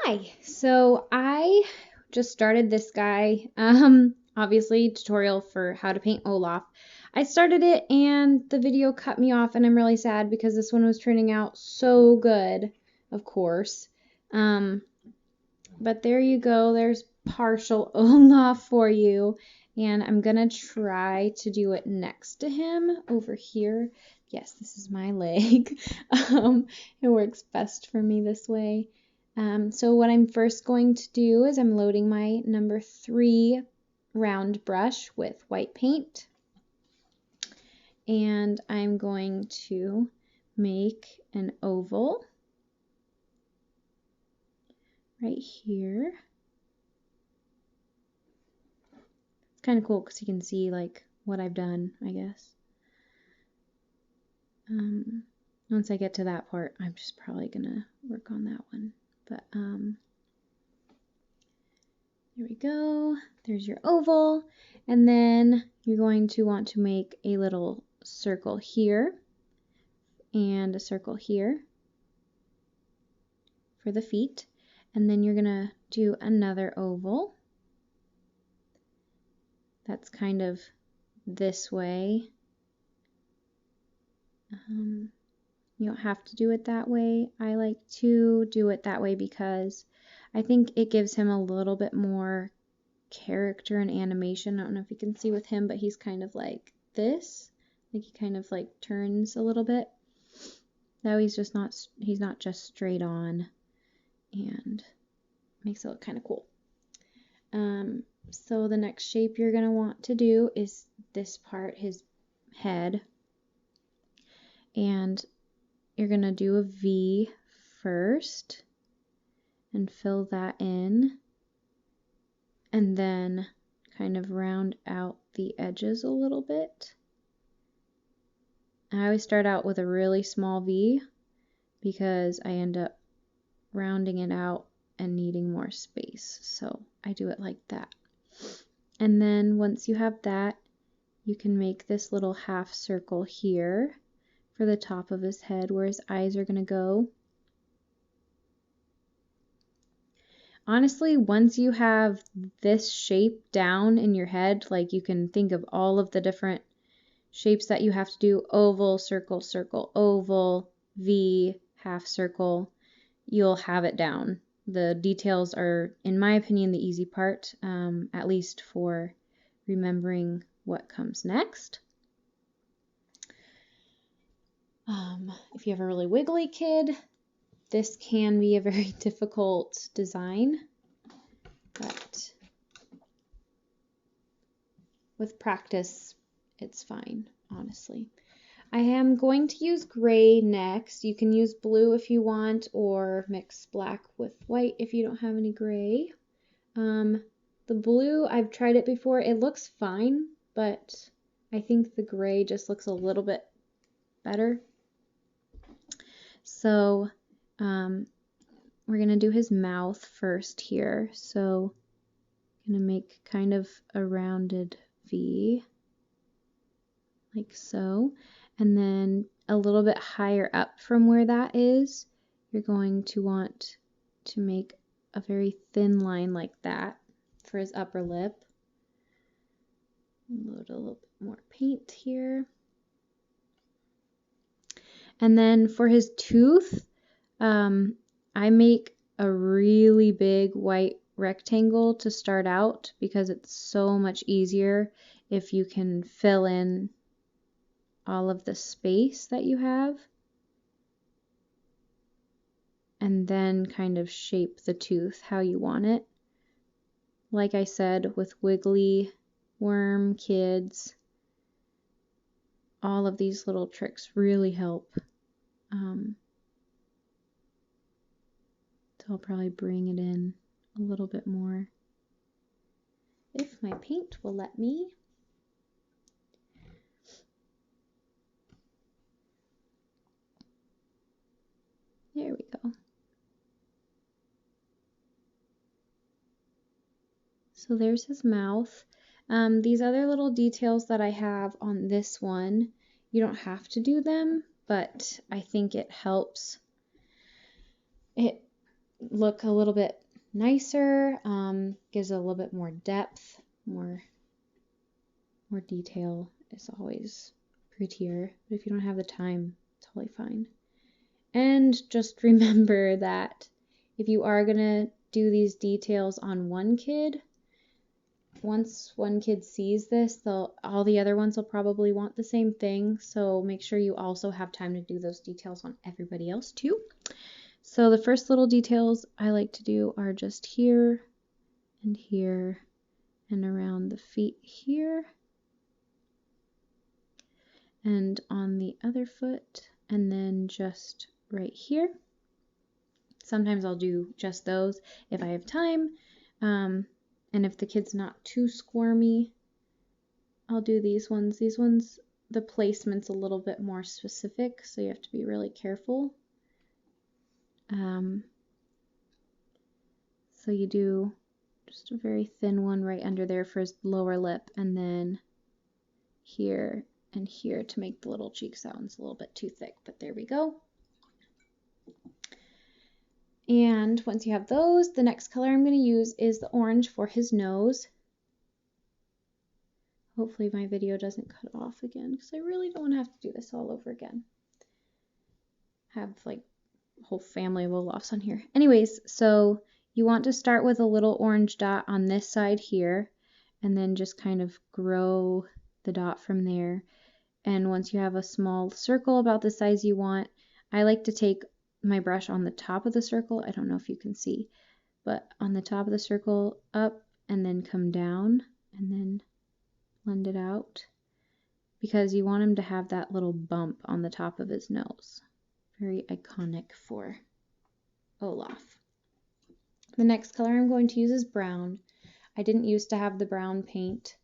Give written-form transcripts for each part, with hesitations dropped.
Hi, so I just started this guy, obviously tutorial for how to paint Olaf. I started it and the video cut me off and I'm really sad because this one was turning out so good, of course. But there you go, there's partial Olaf for you. And I'm gonna try to do it next to him over here. Yes, this is my leg. It works best for me this way. So what I'm first going to do is I'm loading my number 3 round brush with white paint. And I'm going to make an oval right here. It's kind of cool because you can see like what I've done, I guess. Once I get to that part, I'm just probably gonna work on that one. But there we go. There's your oval. And then you're going to want to make a little circle here and a circle here for the feet. And then you're gonna do another oval. That's kind of this way. You don't have to do it that way. I like to do it that way because I think it gives him a little bit more character and animation. I don't know if you can see with him, but he's kind of like this. Like he kind of like turns a little bit. Now he's not just straight on, and makes it look kind of cool. So the next shape you're gonna want to do is this part, his head. And you're going to do a V first and fill that in, and then kind of round out the edges a little bit. I always start out with a really small V because I end up rounding it out and needing more space, so I do it like that. And then once you have that, you can make this little half circle here for the top of his head where his eyes are going to go. Honestly, once you have this shape down in your head, like you can think of all of the different shapes that you have to do, oval, circle, circle, oval, V, half circle, you'll have it down. The details are, in my opinion, the easy part, at least for remembering what comes next. If you have a really wiggly kid, this can be a very difficult design, but with practice, it's fine, honestly. I am going to use gray next. You can use blue if you want, or mix black with white if you don't have any gray. The blue, I've tried it before. It looks fine, but I think the gray just looks a little bit better. So we're going to do his mouth first here. So I'm going to make kind of a rounded V, like so. And then a little bit higher up from where that is, you're going to want to make a very thin line like that for his upper lip. Load a little bit more paint here. And then for his tooth, I make a really big white rectangle to start out because it's so much easier if you can fill in all of the space that you have and then kind of shape the tooth how you want it. Like I said, with wiggly worm kids, all of these little tricks really help. So I'll probably bring it in a little bit more if my paint will let me. There we go. So there's his mouth. These other little details that I have on this one, you don't have to do them, but I think it helps. It look a little bit nicer, gives it a little bit more depth, more detail is always prettier. But if you don't have the time, totally fine. And just remember that if you are gonna do these details on one kid, once one kid sees this, all the other ones will probably want the same thing. So make sure you also have time to do those details on everybody else too. So the first little details I like to do are just here and around the feet here and on the other foot, and then just right here. Sometimes I'll do just those if I have time. And if the kid's not too squirmy, I'll do these ones. These ones, the placement's a little bit more specific, so you have to be really careful. So you do just a very thin one right under there for his lower lip, and then here and here to make the little cheeks. That one's a little bit too thick, but there we go. And once you have those, the next color I'm going to use is the orange for his nose. Hopefully my video doesn't cut off again, because I really don't want to have to do this all over again. Have like a whole family of Olafs on here. Anyways, so you want to start with a little orange dot on this side here, and then just kind of grow the dot from there. And once you have a small circle about the size you want, I like to take my brush on the top of the circle. I don't know if you can see, but on the top of the circle up and then come down and then blend it out, because you want him to have that little bump on the top of his nose. Very iconic for Olaf. The next color I'm going to use is brown. I didn't used to have the brown paint,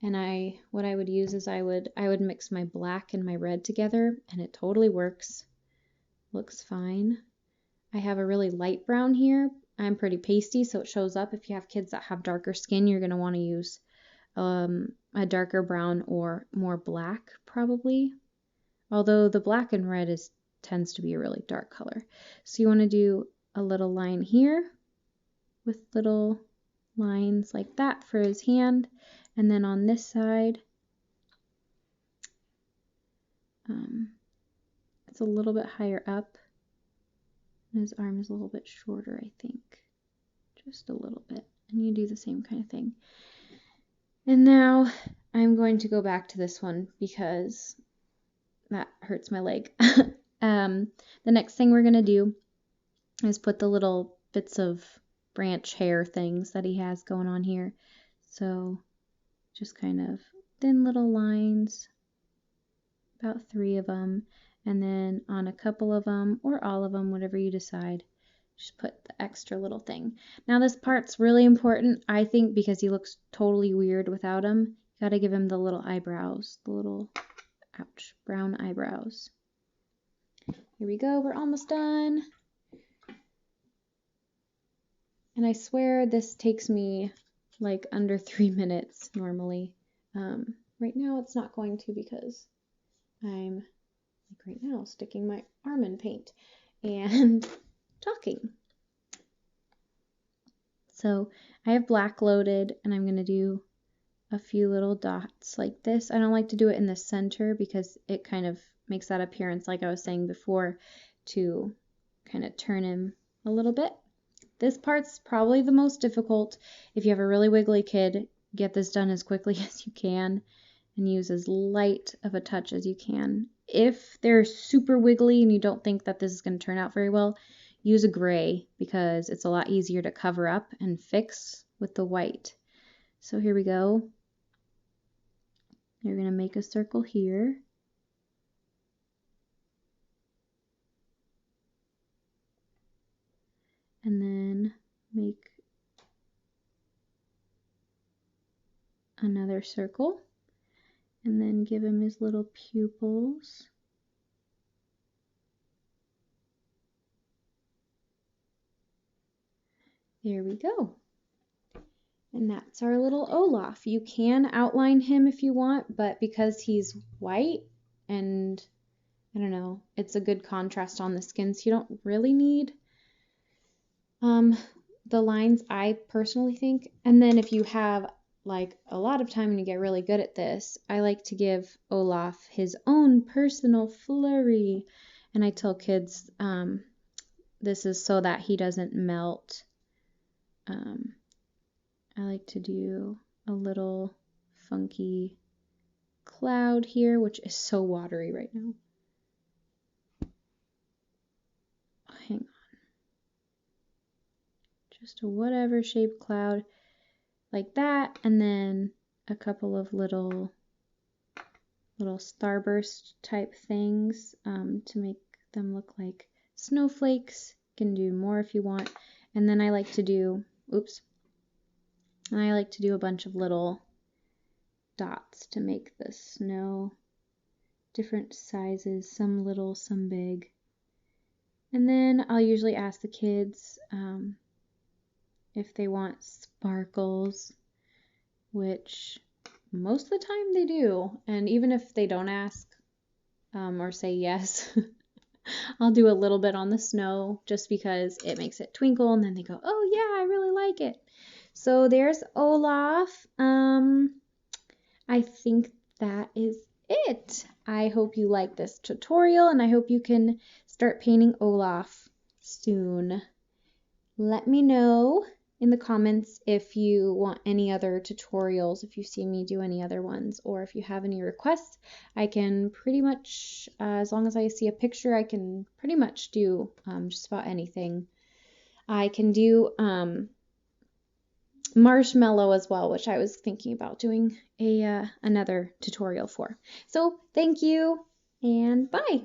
and what I would use is I would mix my black and my red together, and it totally works. Looks fine. I have a really light brown here. I'm pretty pasty, so it shows up. If you have kids that have darker skin, you're going to want to use a darker brown or more black probably. Although the black and red tends to be a really dark color. So you want to do a little line here with little lines like that for his hand. And then on this side, it's a little bit higher up. And his arm is a little bit shorter, I think. Just a little bit. And you do the same kind of thing. And now I'm going to go back to this one because that hurts my leg. The next thing we're going to do is put the little bits of branch hair things that he has going on here. So just kind of thin little lines, about 3 of them, and then on a couple of them or all of them, whatever you decide, just put the extra little thing. Now this part's really important, I think, because he looks totally weird without them. You gotta give him the little eyebrows, the little, ouch, brown eyebrows. Here we go, we're almost done. And I swear this takes me like under 3 minutes normally. Right now it's not going to because I'm, like right now, sticking my arm in paint and talking. So I have black loaded, and I'm going to do a few little dots like this. I don't like to do it in the center because it kind of makes that appearance, like I was saying before, to kind of turn him a little bit. This part's probably the most difficult. If you have a really wiggly kid, get this done as quickly as you can and use as light of a touch as you can. If they're super wiggly and you don't think that this is going to turn out very well, use a gray because it's a lot easier to cover up and fix with the white. So here we go. You're going to make a circle here. And then make another circle. And then give him his little pupils. There we go. And that's our little Olaf. You can outline him if you want, but because he's white and, I don't know, it's a good contrast on the skin, so you don't really need um, the lines I personally think. And then if you have like a lot of time and you get really good at this, I like to give Olaf his own personal flurry. And I tell kids this is so that he doesn't melt. I like to do a little funky cloud here, which is so watery right now. Hang on. Just a whatever shaped cloud like that, and then a couple of little starburst type things to make them look like snowflakes. You can do more if you want. And then I like to do, a bunch of little dots to make the snow different sizes, some little, some big. And then I'll usually ask the kids if they want sparkles, which most of the time they do. And even if they don't ask or say yes, I'll do a little bit on the snow just because it makes it twinkle, and then they go, oh yeah, I really like it. So there's Olaf. I think that is it. I hope you like this tutorial, and I hope you can start painting Olaf soon. Let me know in the comments if you want any other tutorials, if you see me do any other ones, or if you have any requests. I can pretty much, as long as I see a picture, I can pretty much do just about anything. I can do marshmallow as well, which I was thinking about doing another tutorial for. So thank you and bye.